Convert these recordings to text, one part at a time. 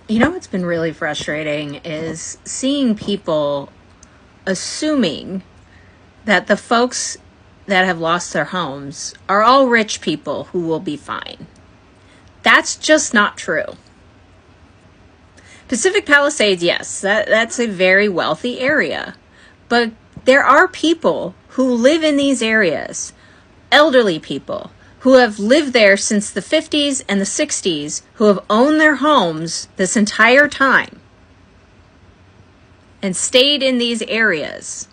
You know what's been really frustrating is seeing people assuming that the folks that have lost their homes are all rich people who will be fine. That's just not true. Pacific Palisades, yes, that's a very wealthy area. But there are people who live in these areas, elderly people, who have lived there since the 50s and the 60s, who have owned their homes this entire time and stayed in these areas,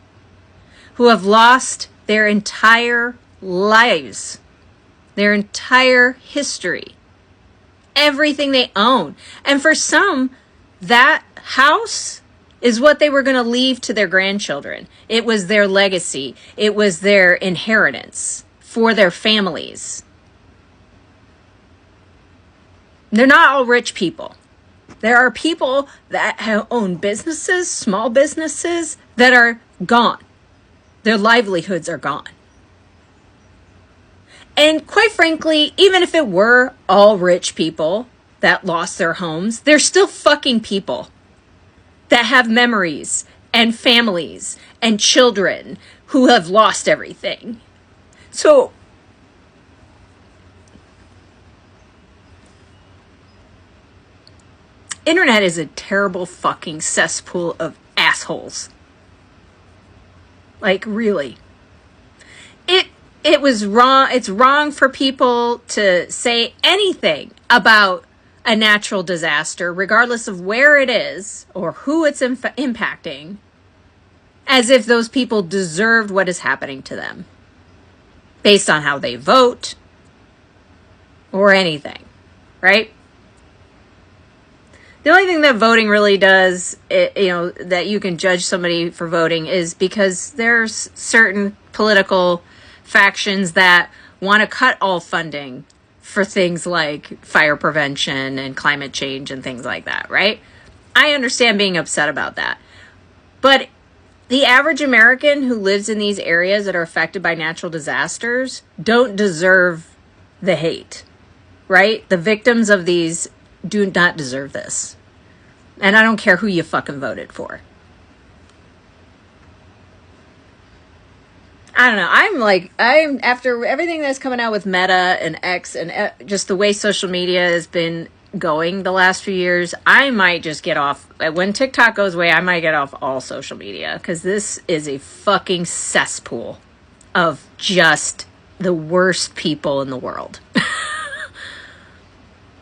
who have lost their entire lives, their entire history, everything they own. And for some, that house is what they were going to leave to their grandchildren. It was their legacy. It was their inheritance for their families. They're not all rich people. There are people that own businesses, small businesses, that are gone. Their livelihoods are gone. And quite frankly, even if it were all rich people that lost their homes, they're still fucking people that have memories and families and children who have lost everything. So, internet is a terrible fucking cesspool of assholes. Like, really. It was wrong. It's wrong for people to say anything about a natural disaster, regardless of where it is or who it's impacting, as if those people deserved what is happening to them based on how they vote or anything, right? The only thing that voting really does, that you can judge somebody for voting is because there's certain political factions that want to cut all funding for things like fire prevention and climate change and things like that, right? I understand being upset about that. But the average American who lives in these areas that are affected by natural disasters don't deserve the hate, right? The victims of these do not deserve this. And I don't care who you fucking voted for. I don't know. I'm after everything that's coming out with Meta and X and just the way social media has been going the last few years, I might just get off. When TikTok goes away, I might get off all social media because this is a fucking cesspool of just the worst people in the world.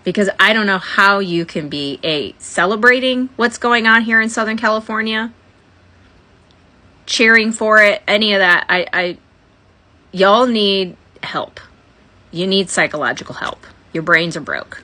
Because I don't know how you can be celebrating what's going on here in Southern California, cheering for it, any of that. Y'all need help. You need psychological help. Your brains are broke.